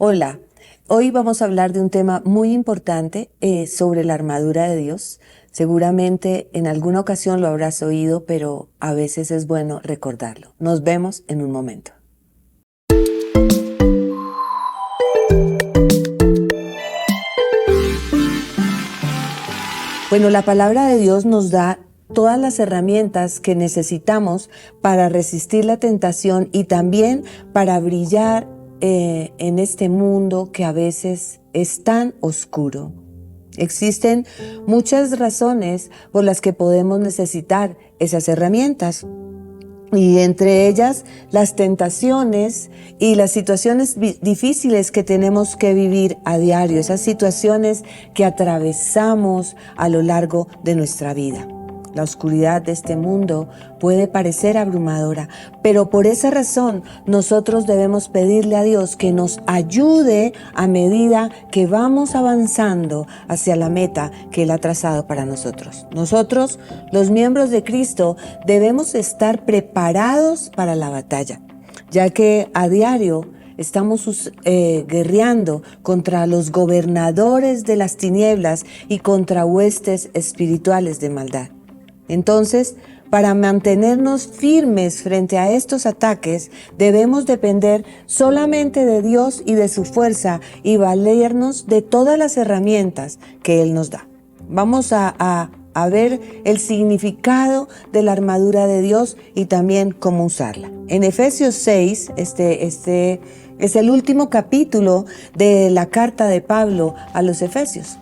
Hola, hoy vamos a hablar de un tema muy importante sobre la armadura de Dios. Seguramente en alguna ocasión lo habrás oído, pero a veces es bueno recordarlo. Nos vemos en un momento. Bueno, la palabra de Dios nos da todas las herramientas que necesitamos para resistir la tentación y también para brillar en este mundo que a veces es tan oscuro. Existen muchas razones por las que podemos necesitar esas herramientas. Y entre ellas las tentaciones y las situaciones difíciles que tenemos que vivir a diario, esas situaciones que atravesamos a lo largo de nuestra vida. La oscuridad de este mundo puede parecer abrumadora, pero por esa razón nosotros debemos pedirle a Dios que nos ayude a medida que vamos avanzando hacia la meta que Él ha trazado para nosotros. Nosotros, los miembros de Cristo, debemos estar preparados para la batalla, ya que a diario estamos guerreando contra los gobernadores de las tinieblas y contra huestes espirituales de maldad. Entonces, para mantenernos firmes frente a estos ataques, debemos depender solamente de Dios y de su fuerza y valernos de todas las herramientas que Él nos da. Vamos a ver el significado de la armadura de Dios y también cómo usarla. En Efesios 6, este es el último capítulo de la carta de Pablo a los Efesios.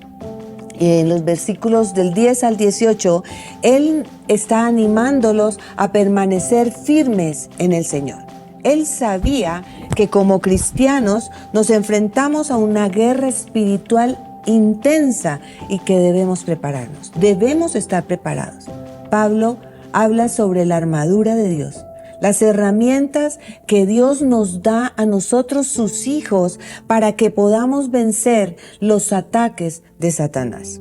En los versículos del 10 al 18, Él está animándolos a permanecer firmes en el Señor. Él sabía que como cristianos nos enfrentamos a una guerra espiritual intensa y que debemos prepararnos. Debemos estar preparados. Pablo habla sobre la armadura de Dios, las herramientas que Dios nos da a nosotros, sus hijos, para que podamos vencer los ataques de Satanás.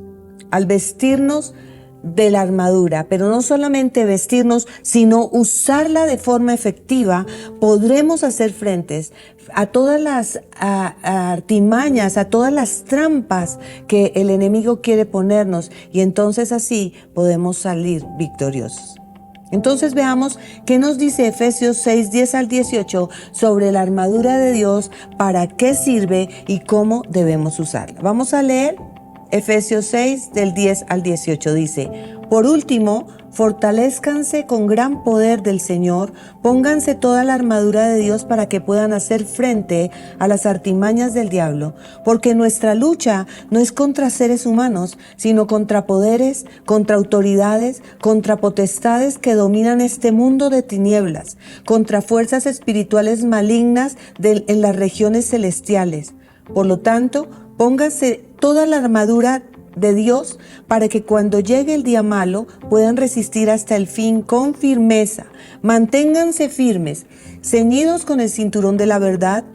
Al vestirnos de la armadura, pero no solamente vestirnos, sino usarla de forma efectiva, podremos hacer frente a todas las artimañas, a todas las trampas que el enemigo quiere ponernos, y entonces así podemos salir victoriosos. Entonces veamos qué nos dice Efesios 6, 10 al 18 sobre la armadura de Dios, para qué sirve y cómo debemos usarla. Vamos a leer Efesios 6 del 10 al 18. Dice: por último, fortalézcanse con gran poder del Señor, pónganse toda la armadura de Dios para que puedan hacer frente a las artimañas del diablo, porque nuestra lucha no es contra seres humanos, sino contra poderes, contra autoridades, contra potestades que dominan este mundo de tinieblas, contra fuerzas espirituales malignas en las regiones celestiales. Por lo tanto, pónganse toda la armadura de Dios para que cuando llegue el día malo puedan resistir hasta el fin con firmeza. Manténganse firmes, ceñidos con el cinturón de la verdad,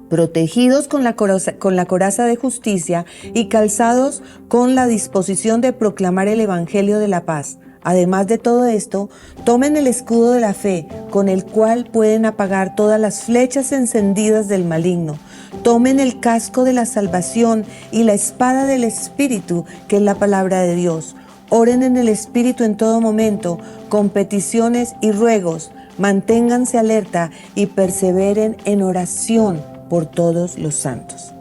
protegidos con la coraza de justicia y calzados con la disposición de proclamar el evangelio de la paz. Además de todo esto, tomen el escudo de la fe, con el cual pueden apagar todas las flechas encendidas del maligno. Tomen el casco de la salvación y la espada del Espíritu, que es la palabra de Dios. Oren en el Espíritu en todo momento, con peticiones y ruegos. Manténganse alerta y perseveren en oración por todos los santos.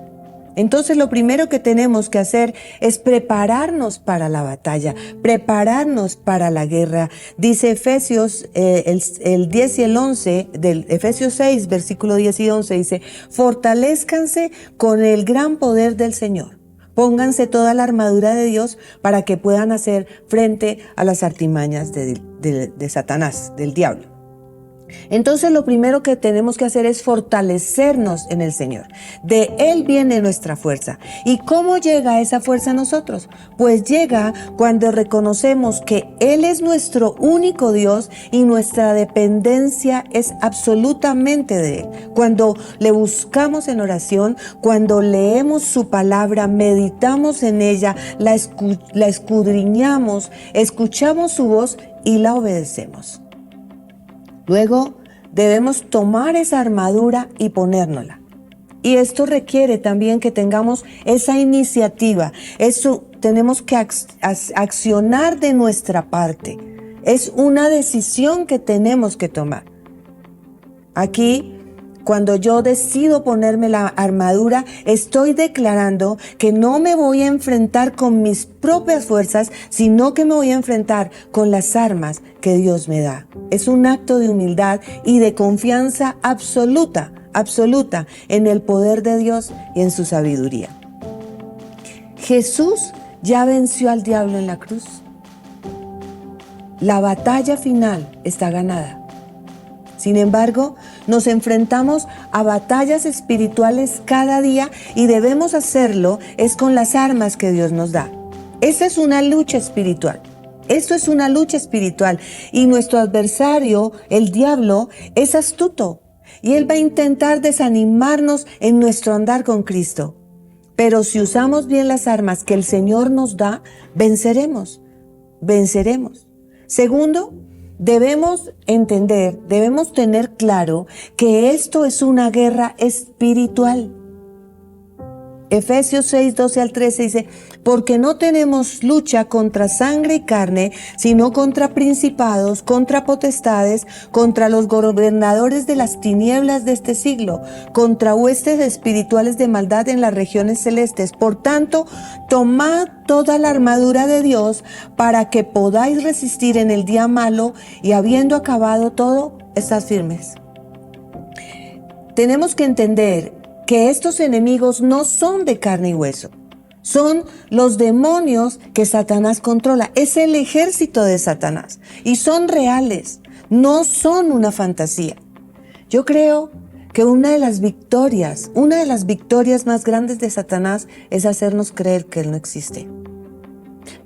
Entonces lo primero que tenemos que hacer es prepararnos para la batalla, prepararnos para la guerra. Dice Efesios, el 10 y el 11, del Efesios 6, versículo 10 y 11, dice: fortalézcanse con el gran poder del Señor. Pónganse toda la armadura de Dios para que puedan hacer frente a las artimañas de Satanás, del diablo. Entonces lo primero que tenemos que hacer es fortalecernos en el Señor. De Él viene nuestra fuerza. ¿Y cómo llega esa fuerza a nosotros? Pues llega cuando reconocemos que Él es nuestro único Dios y nuestra dependencia es absolutamente de Él. Cuando le buscamos en oración, cuando leemos su palabra, meditamos en ella, la escudriñamos, escuchamos su voz y la obedecemos. Luego debemos tomar esa armadura y ponérnosla. Y esto requiere también que tengamos esa iniciativa. Eso tenemos que accionar de nuestra parte. Es una decisión que tenemos que tomar. Aquí, cuando yo decido ponerme la armadura, estoy declarando que no me voy a enfrentar con mis propias fuerzas, sino que me voy a enfrentar con las armas que Dios me da. Es un acto de humildad y de confianza absoluta en el poder de Dios y en su sabiduría. Jesús ya venció al diablo en la cruz. La batalla final está ganada. Sin embargo, nos enfrentamos a batallas espirituales cada día y debemos hacerlo es con las armas que Dios nos da. Esa es una lucha espiritual. Esto es una lucha espiritual y nuestro adversario, el diablo, es astuto y él va a intentar desanimarnos en nuestro andar con Cristo. Pero si usamos bien las armas que el Señor nos da, venceremos. Segundo, debemos entender, debemos tener claro que esto es una guerra espiritual. Efesios 6, 12 al 13 dice, porque no tenemos lucha contra sangre y carne, sino contra principados, contra potestades, contra los gobernadores de las tinieblas de este siglo, contra huestes espirituales de maldad en las regiones celestes. Por tanto, tomad toda la armadura de Dios para que podáis resistir en el día malo y habiendo acabado todo, estad firmes. Tenemos que entender que estos enemigos no son de carne y hueso, son los demonios que Satanás controla, es el ejército de Satanás y son reales, no son una fantasía. Yo creo que una de las victorias más grandes de Satanás es hacernos creer que Él no existe.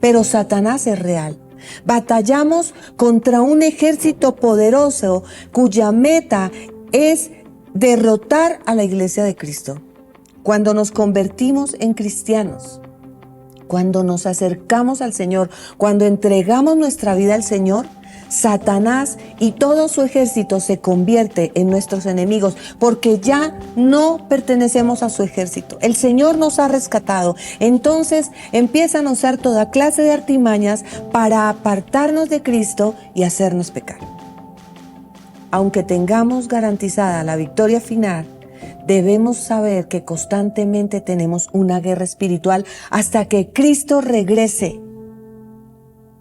Pero Satanás es real. Batallamos contra un ejército poderoso cuya meta es derrotar a la iglesia de Cristo. Cuando nos convertimos en cristianos, cuando nos acercamos al Señor, cuando entregamos nuestra vida al Señor, Satanás y todo su ejército se convierte en nuestros enemigos porque ya no pertenecemos a su ejército. El Señor nos ha rescatado. Entonces empiezan a usar toda clase de artimañas para apartarnos de Cristo y hacernos pecar. Aunque tengamos garantizada la victoria final, debemos saber que constantemente tenemos una guerra espiritual hasta que Cristo regrese.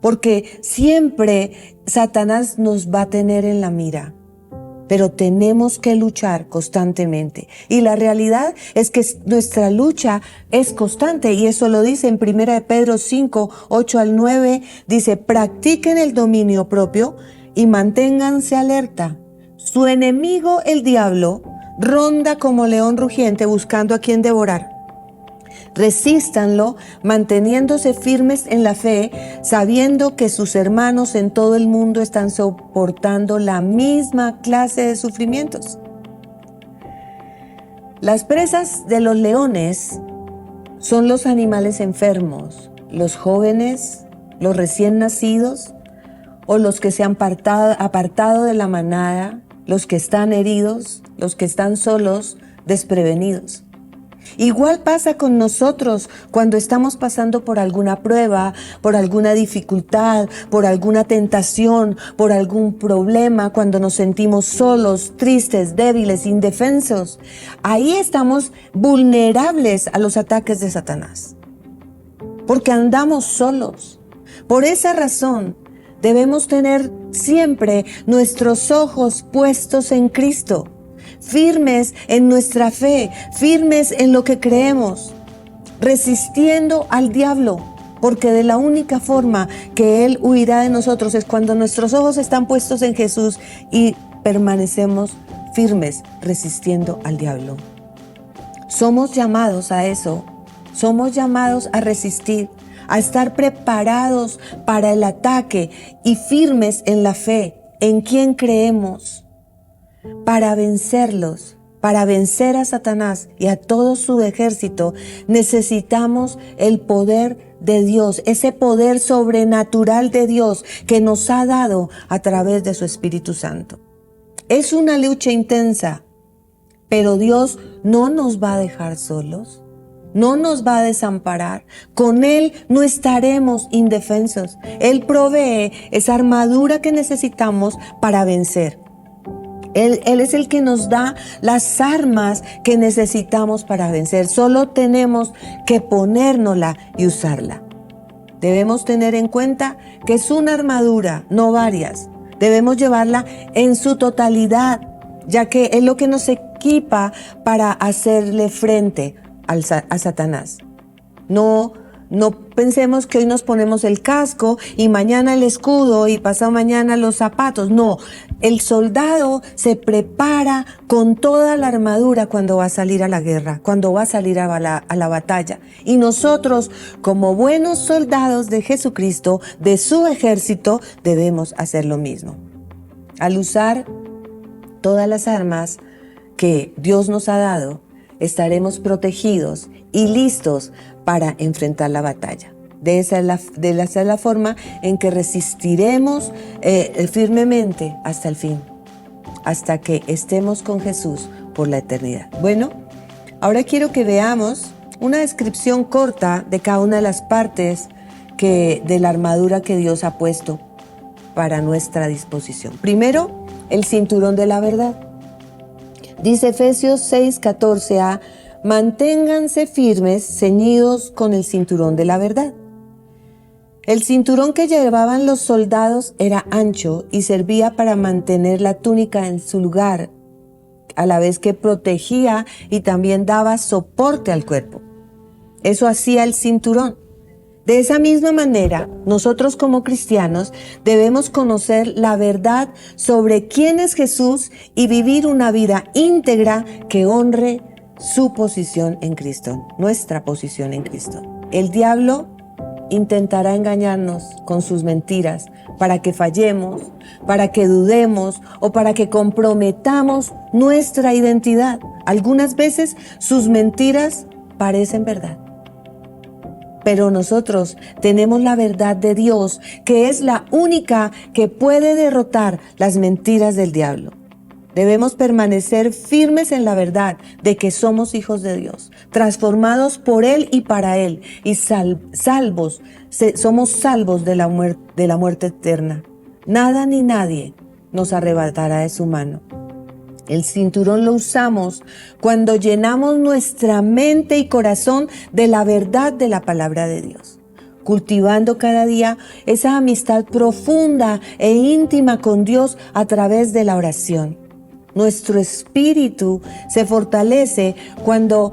Porque siempre Satanás nos va a tener en la mira, pero tenemos que luchar constantemente. Y la realidad es que nuestra lucha es constante y eso lo dice en 1 Pedro 5, 8 al 9, dice, practiquen el dominio propio y manténganse alerta. Su enemigo, el diablo, ronda como león rugiente buscando a quien devorar. Resístanlo manteniéndose firmes en la fe, sabiendo que sus hermanos en todo el mundo están soportando la misma clase de sufrimientos. Las presas de los leones son los animales enfermos, los jóvenes, los recién nacidos o los que se han apartado de la manada, los que están heridos, los que están solos, desprevenidos. Igual pasa con nosotros cuando estamos pasando por alguna prueba, por alguna dificultad, por alguna tentación, por algún problema, cuando nos sentimos solos, tristes, débiles, indefensos. Ahí estamos vulnerables a los ataques de Satanás, porque andamos solos. Por esa razón, debemos tener siempre nuestros ojos puestos en Cristo, firmes en nuestra fe, firmes en lo que creemos, resistiendo al diablo, porque de la única forma que él huirá de nosotros es cuando nuestros ojos están puestos en Jesús y permanecemos firmes resistiendo al diablo. Somos llamados a eso, somos llamados a resistir, a estar preparados para el ataque y firmes en la fe, en quien creemos. Para vencerlos, para vencer a Satanás y a todo su ejército, necesitamos el poder de Dios, ese poder sobrenatural de Dios que nos ha dado a través de su Espíritu Santo. Es una lucha intensa, Pero Dios no nos va a dejar solos, no nos va a desamparar. Con Él no estaremos indefensos. Él provee esa armadura que necesitamos para vencer. Él es el que nos da las armas que necesitamos para vencer. Solo tenemos que ponérnosla y usarla. Debemos tener en cuenta que es una armadura, no varias. Debemos llevarla en su totalidad, ya que es lo que nos equipa para hacerle frente a Satanás. No pensemos que hoy nos ponemos el casco y mañana el escudo y pasado mañana los zapatos. No, el soldado se prepara con toda la armadura cuando va a salir a la guerra, cuando va a salir a la batalla. Y nosotros, como buenos soldados de Jesucristo, de su ejército, debemos hacer lo mismo. Al usar todas las armas que Dios nos ha dado, estaremos protegidos y listos para enfrentar la batalla. De esa es la forma en que resistiremos firmemente hasta el fin, hasta que estemos con Jesús por la eternidad. Bueno, ahora quiero que veamos una descripción corta de cada una de las partes de la armadura que Dios ha puesto para nuestra disposición. Primero, el cinturón de la verdad. Dice Efesios 6:14a: manténganse firmes, ceñidos con el cinturón de la verdad. El cinturón que llevaban los soldados era ancho y servía para mantener la túnica en su lugar, a la vez que protegía y también daba soporte al cuerpo. Eso hacía el cinturón. De esa misma manera, nosotros como cristianos debemos conocer la verdad sobre quién es Jesús y vivir una vida íntegra que honre su posición en Cristo, nuestra posición en Cristo. El diablo intentará engañarnos con sus mentiras para que fallemos, para que dudemos o para que comprometamos nuestra identidad. Algunas veces sus mentiras parecen verdad. Pero nosotros tenemos la verdad de Dios, que es la única que puede derrotar las mentiras del diablo. Debemos permanecer firmes en la verdad de que somos hijos de Dios, transformados por Él y para Él, y somos salvos de la muerte eterna. Nada ni nadie nos arrebatará de su mano. El cinturón lo usamos cuando llenamos nuestra mente y corazón de la verdad de la palabra de Dios, cultivando cada día esa amistad profunda e íntima con Dios a través de la oración. Nuestro espíritu se fortalece cuando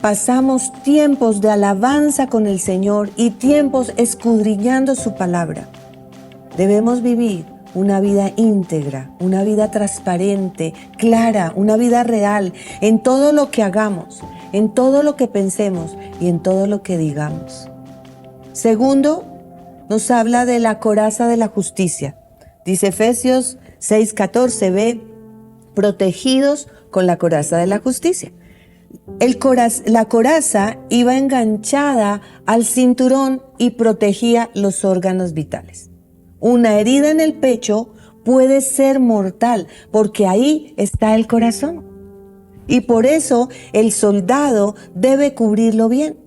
pasamos tiempos de alabanza con el Señor y tiempos escudriñando su palabra. Debemos vivir una vida íntegra, una vida transparente, clara, una vida real en todo lo que hagamos, en todo lo que pensemos y en todo lo que digamos. Segundo, nos habla de la coraza de la justicia. Dice Efesios 6:14b: protegidos con la coraza de la justicia. La coraza iba enganchada al cinturón y protegía los órganos vitales. Una herida en el pecho puede ser mortal porque ahí está el corazón. Y por eso el soldado debe cubrirlo bien.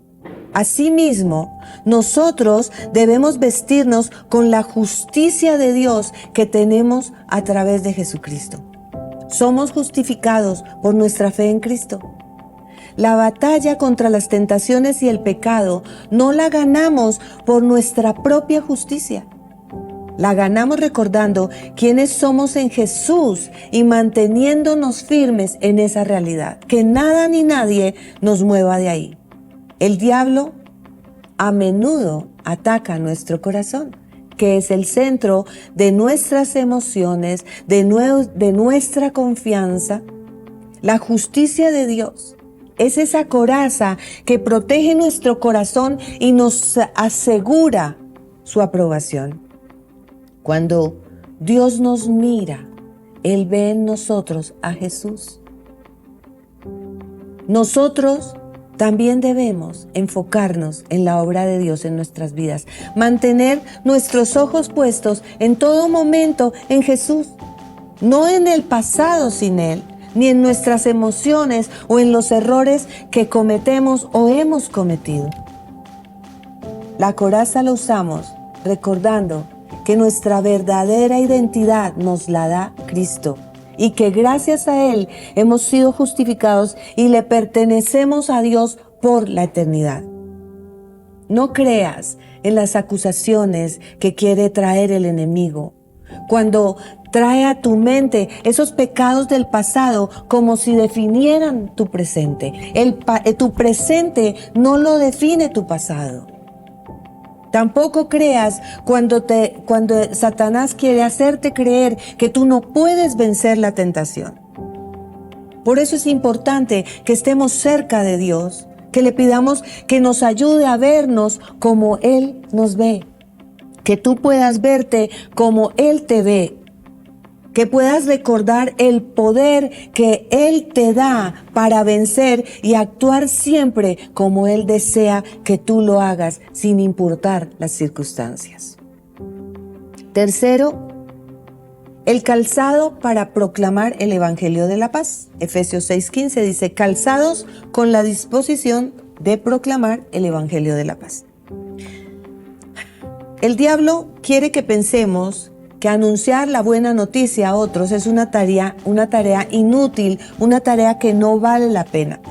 Asimismo, nosotros debemos vestirnos con la justicia de Dios que tenemos a través de Jesucristo. Somos justificados por nuestra fe en Cristo. La batalla contra las tentaciones y el pecado no la ganamos por nuestra propia justicia. La ganamos recordando quiénes somos en Jesús y manteniéndonos firmes en esa realidad, que nada ni nadie nos mueva de ahí. El diablo a menudo ataca nuestro corazón, que es el centro de nuestras emociones, de nuestra confianza. La justicia de Dios es esa coraza que protege nuestro corazón y nos asegura su aprobación. Cuando Dios nos mira, Él ve en nosotros a Jesús. Nosotros también debemos enfocarnos en la obra de Dios en nuestras vidas, mantener nuestros ojos puestos en todo momento en Jesús, no en el pasado sin Él, ni en nuestras emociones o en los errores que cometemos o hemos cometido. La coraza la usamos recordando que nuestra verdadera identidad nos la da Cristo y que gracias a Él hemos sido justificados y le pertenecemos a Dios por la eternidad. No creas en las acusaciones que quiere traer el enemigo cuando trae a tu mente esos pecados del pasado como si definieran tu presente. Tu presente no lo define tu pasado. Tampoco creas cuando Satanás quiere hacerte creer que tú no puedes vencer la tentación. Por eso es importante que estemos cerca de Dios, que le pidamos que nos ayude a vernos como Él nos ve, que tú puedas verte como Él te ve, que puedas recordar el poder que Él te da para vencer y actuar siempre como Él desea que tú lo hagas, sin importar las circunstancias. Tercero, el calzado para proclamar el Evangelio de la paz. Efesios 6:15 dice, calzados con la disposición de proclamar el Evangelio de la paz. El diablo quiere que pensemos que anunciar la buena noticia a otros es una tarea inútil, una tarea que no vale la pena.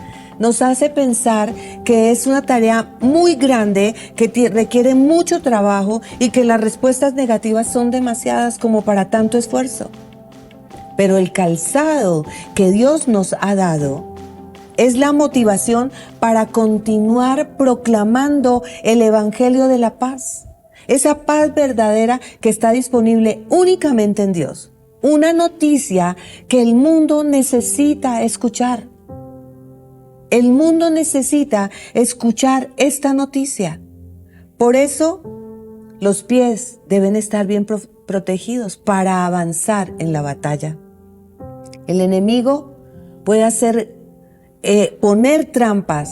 Nos hace pensar que es una tarea muy grande, que requiere mucho trabajo y que las respuestas negativas son demasiadas como para tanto esfuerzo. Pero el calzado que Dios nos ha dado es la motivación para continuar proclamando el Evangelio de la paz. Esa paz verdadera que está disponible únicamente en Dios. Una noticia que el mundo necesita escuchar. El mundo necesita escuchar esta noticia. Por eso, los pies deben estar bien protegidos para avanzar en la batalla. El enemigo puede poner trampas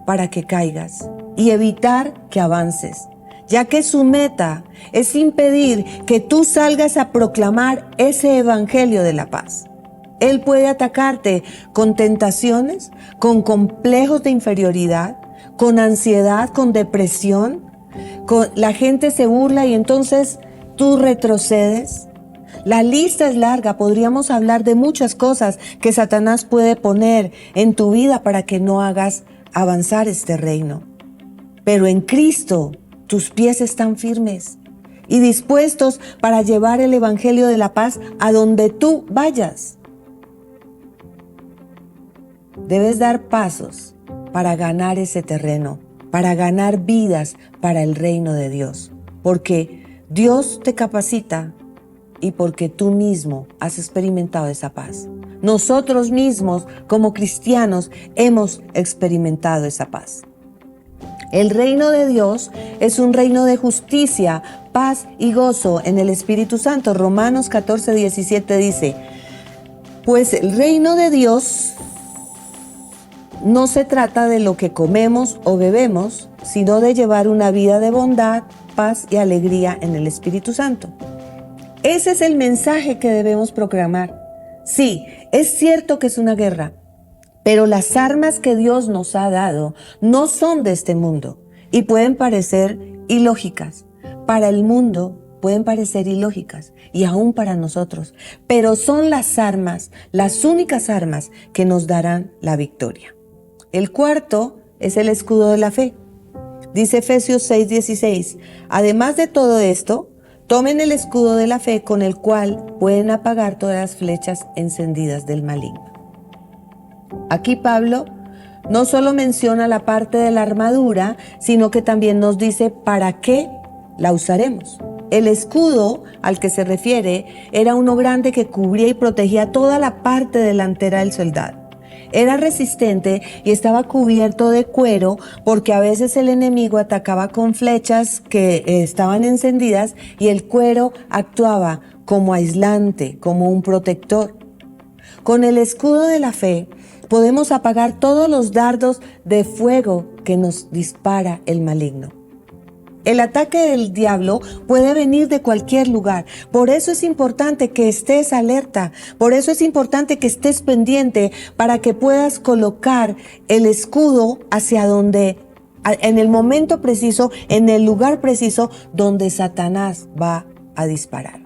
para que caigas y evitar que avances, ya que su meta es impedir que tú salgas a proclamar ese evangelio de la paz. Él puede atacarte con tentaciones, con complejos de inferioridad, con ansiedad, con depresión. La gente se burla y entonces tú retrocedes. La lista es larga, podríamos hablar de muchas cosas que Satanás puede poner en tu vida para que no hagas avanzar este reino. Pero en Cristo, tus pies están firmes y dispuestos para llevar el Evangelio de la paz a donde tú vayas. Debes dar pasos para ganar ese terreno, para ganar vidas para el reino de Dios, porque Dios te capacita y porque tú mismo has experimentado esa paz. Nosotros mismos, como cristianos, hemos experimentado esa paz. El reino de Dios es un reino de justicia, paz y gozo en el Espíritu Santo. Romanos 14:17 dice, pues el reino de Dios no se trata de lo que comemos o bebemos, sino de llevar una vida de bondad, paz y alegría en el Espíritu Santo. Ese es el mensaje que debemos proclamar. Sí, es cierto que es una guerra, pero las armas que Dios nos ha dado no son de este mundo y pueden parecer ilógicas. Para el mundo pueden parecer ilógicas y aún para nosotros, pero son las armas, las únicas armas que nos darán la victoria. El cuarto es el escudo de la fe. Dice Efesios 6:16, además de todo esto, tomen el escudo de la fe con el cual pueden apagar todas las flechas encendidas del maligno. Aquí Pablo no solo menciona la parte de la armadura, sino que también nos dice para qué la usaremos. El escudo al que se refiere era uno grande que cubría y protegía toda la parte delantera del soldado. Era resistente y estaba cubierto de cuero porque a veces el enemigo atacaba con flechas que estaban encendidas y el cuero actuaba como aislante, como un protector. Con el escudo de la fe podemos apagar todos los dardos de fuego que nos dispara el maligno. El ataque del diablo puede venir de cualquier lugar. Por eso es importante que estés alerta. Por eso es importante que estés pendiente para que puedas colocar el escudo hacia donde, en el momento preciso, en el lugar preciso donde Satanás va a disparar.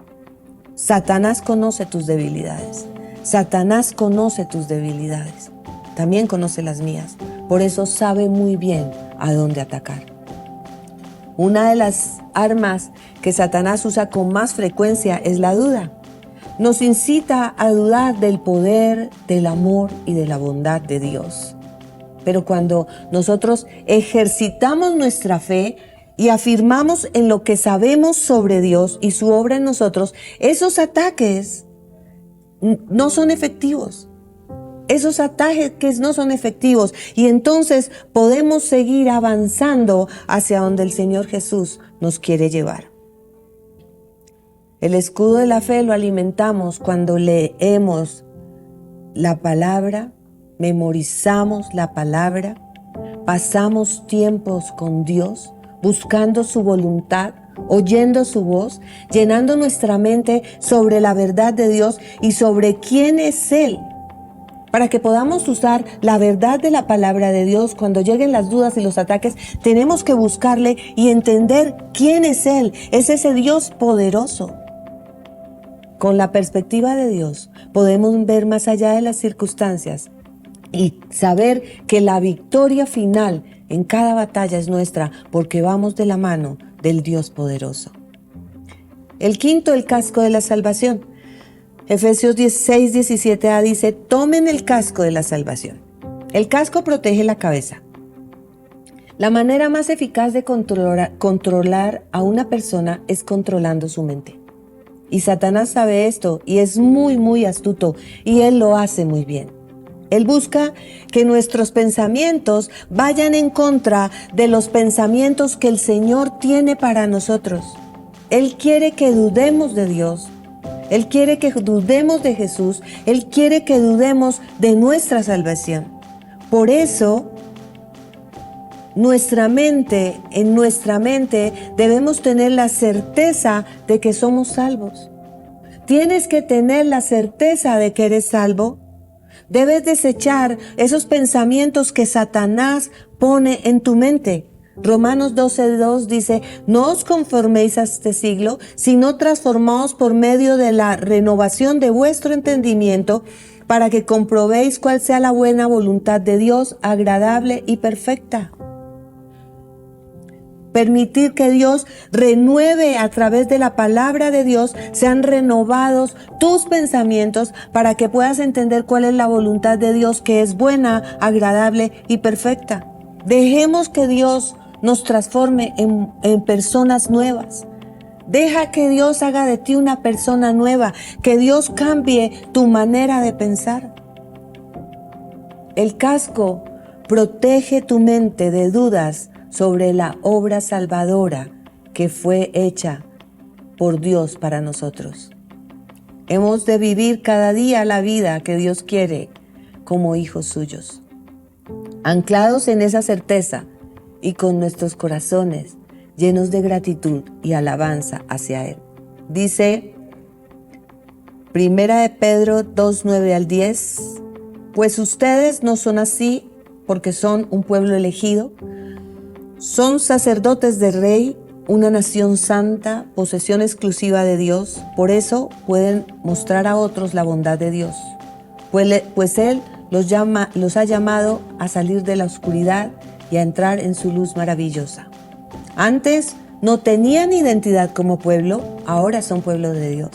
Satanás conoce tus debilidades. Satanás conoce tus debilidades. También conoce las mías. Por eso sabe muy bien a dónde atacar. Una de las armas que Satanás usa con más frecuencia es la duda. Nos incita a dudar del poder, del amor y de la bondad de Dios. Pero cuando nosotros ejercitamos nuestra fe y afirmamos en lo que sabemos sobre Dios y su obra en nosotros, esos ataques no son efectivos. Esos ataques no son efectivos y entonces podemos seguir avanzando hacia donde el Señor Jesús nos quiere llevar. El escudo de la fe lo alimentamos cuando leemos la palabra, memorizamos la palabra, pasamos tiempos con Dios, buscando su voluntad, oyendo su voz, llenando nuestra mente sobre la verdad de Dios y sobre quién es Él. Para que podamos usar la verdad de la palabra de Dios cuando lleguen las dudas y los ataques, tenemos que buscarle y entender quién es Él. Es ese Dios poderoso. Con la perspectiva de Dios podemos ver más allá de las circunstancias y saber que la victoria final en cada batalla es nuestra porque vamos de la mano del Dios poderoso. El quinto, el casco de la salvación. Efesios 6:17a dice, tomen el casco de la salvación. El casco protege la cabeza. La manera más eficaz de controlar a una persona es controlando su mente. Y Satanás sabe esto y es muy, muy astuto y él lo hace muy bien. Él busca que nuestros pensamientos vayan en contra de los pensamientos que el Señor tiene para nosotros. Él quiere que dudemos de Dios. Él quiere que dudemos de Jesús. Él quiere que dudemos de nuestra salvación. Por eso, en nuestra mente debemos tener la certeza de que somos salvos. Tienes que tener la certeza de que eres salvo. Debes desechar esos pensamientos que Satanás pone en tu mente. Romanos 12:2 dice, no os conforméis a este siglo, sino transformaos por medio de la renovación de vuestro entendimiento, para que comprobéis cuál sea la buena voluntad de Dios, agradable y perfecta. Permitir que Dios renueve a través de la palabra de Dios, sean renovados tus pensamientos para que puedas entender cuál es la voluntad de Dios, que es buena, agradable y perfecta. Dejemos que Dios nos transforme en personas nuevas. Deja que Dios haga de ti una persona nueva, que Dios cambie tu manera de pensar. El casco protege tu mente de dudas sobre la obra salvadora que fue hecha por Dios para nosotros. Hemos de vivir cada día la vida que Dios quiere como hijos suyos, anclados en esa certeza y con nuestros corazones llenos de gratitud y alabanza hacia Él. Dice Primera de Pedro 2:9-10, pues ustedes no son así porque son un pueblo elegido, son sacerdotes del Rey, una nación santa, posesión exclusiva de Dios. Por eso pueden mostrar a otros la bondad de Dios, pues Él los ha llamado a salir de la oscuridad y a entrar en su luz maravillosa. Antes no tenían identidad como pueblo, ahora son pueblo de Dios.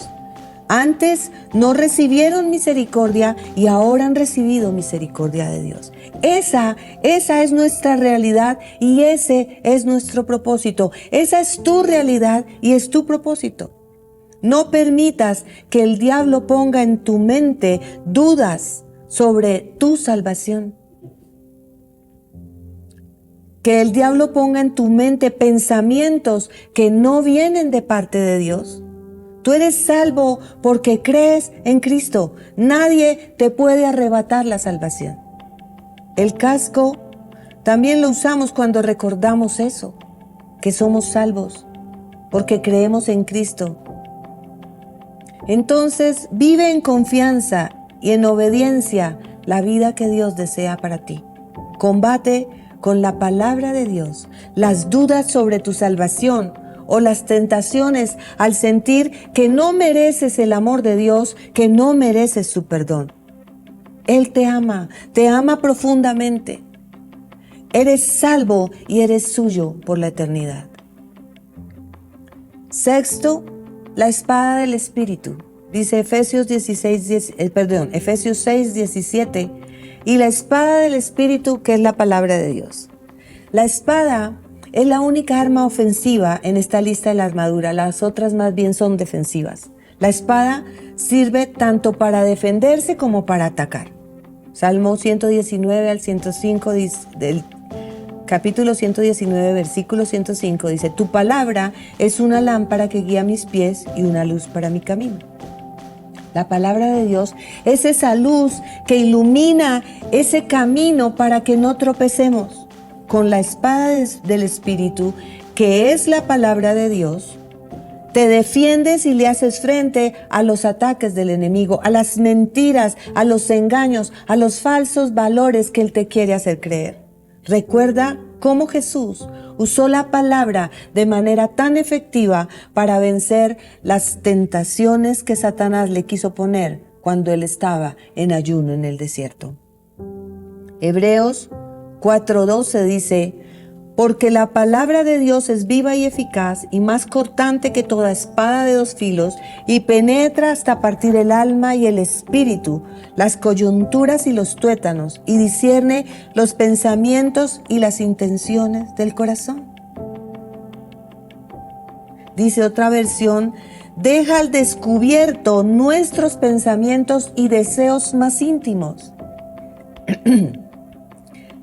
Antes no recibieron misericordia y ahora han recibido misericordia de Dios. Esa es nuestra realidad y ese es nuestro propósito. Esa es tu realidad y es tu propósito. No permitas que el diablo ponga en tu mente dudas sobre tu salvación. Que el diablo ponga en tu mente pensamientos que no vienen de parte de Dios. Tú eres salvo porque crees en Cristo. Nadie te puede arrebatar la salvación. El casco también lo usamos cuando recordamos eso. que somos salvos porque creemos en Cristo. Entonces vive en confianza y en obediencia la vida que Dios desea para ti. Combate con la palabra de Dios las dudas sobre tu salvación o las tentaciones al sentir que no mereces el amor de Dios, que no mereces su perdón. Él te ama profundamente. Eres salvo y eres suyo por la eternidad. Sexto, la espada del Espíritu. Dice Efesios 6:17, y la espada del Espíritu, que es la palabra de Dios. La espada es la única arma ofensiva en esta lista de la armadura. Las otras más bien son defensivas. La espada sirve tanto para defenderse como para atacar. Salmo 119 al 105 del capítulo 119, versículo 105 dice: tu palabra es una lámpara que guía mis pies y una luz para mi camino. La palabra de Dios es esa luz que ilumina ese camino para que no tropecemos. Con la espada del Espíritu, que es la palabra de Dios, te defiendes y le haces frente a los ataques del enemigo, a las mentiras, a los engaños, a los falsos valores que él te quiere hacer creer. Recuerda cómo Jesús usó la palabra de manera tan efectiva para vencer las tentaciones que Satanás le quiso poner cuando él estaba en ayuno en el desierto. Hebreos 4:12 dice: porque la palabra de Dios es viva y eficaz y más cortante que toda espada de dos filos y penetra hasta partir el alma y el espíritu, las coyunturas y los tuétanos, y discierne los pensamientos y las intenciones del corazón. Dice otra versión: deja al descubierto nuestros pensamientos y deseos más íntimos.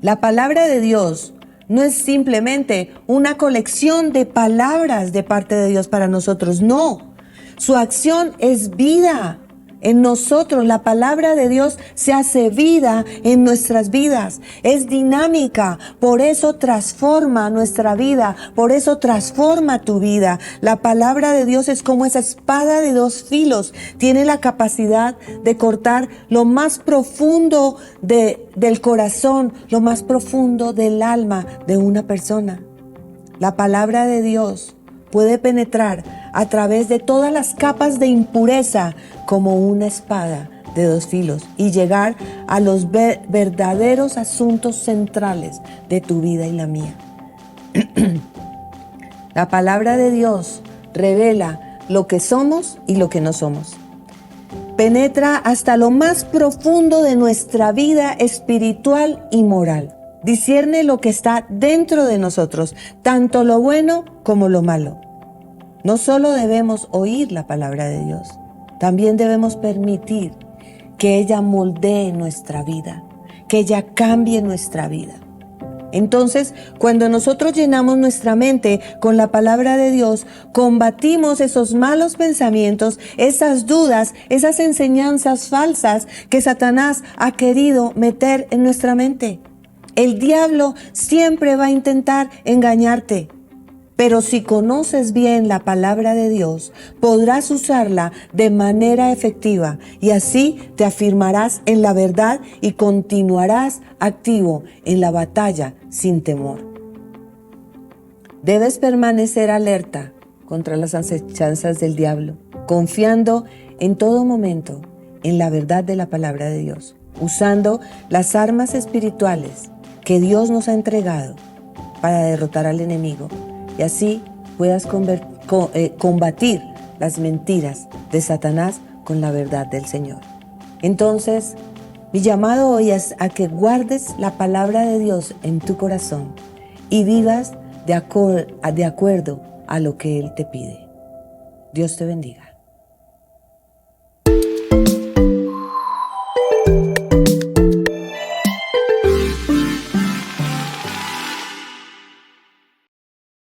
La palabra de Dios no es simplemente una colección de palabras de parte de Dios para nosotros, no. Su acción es vida en nosotros. La palabra de Dios se hace vida en nuestras vidas. Es dinámica, por eso transforma nuestra vida, por eso transforma tu vida. La palabra de Dios es como esa espada de dos filos. Tiene la capacidad de cortar lo más profundo del corazón, lo más profundo del alma de una persona. La palabra de Dios puede penetrar a través de todas las capas de impureza como una espada de dos filos y llegar a los verdaderos asuntos centrales de tu vida y la mía. La palabra de Dios revela lo que somos y lo que no somos. Penetra hasta lo más profundo de nuestra vida espiritual y moral. Discierne lo que está dentro de nosotros, tanto lo bueno como lo malo. No solo debemos oír la palabra de Dios, también debemos permitir que ella moldee nuestra vida, que ella cambie nuestra vida. Entonces, cuando nosotros llenamos nuestra mente con la palabra de Dios, combatimos esos malos pensamientos, esas dudas, esas enseñanzas falsas que Satanás ha querido meter en nuestra mente. El diablo siempre va a intentar engañarte, pero si conoces bien la palabra de Dios, podrás usarla de manera efectiva y así te afirmarás en la verdad y continuarás activo en la batalla sin temor. Debes permanecer alerta contra las acechanzas del diablo, confiando en todo momento en la verdad de la palabra de Dios, usando las armas espirituales que Dios nos ha entregado para derrotar al enemigo y así puedas combatir las mentiras de Satanás con la verdad del Señor. Entonces, mi llamado hoy es a que guardes la palabra de Dios en tu corazón y vivas de acuerdo a lo que Él te pide. Dios te bendiga.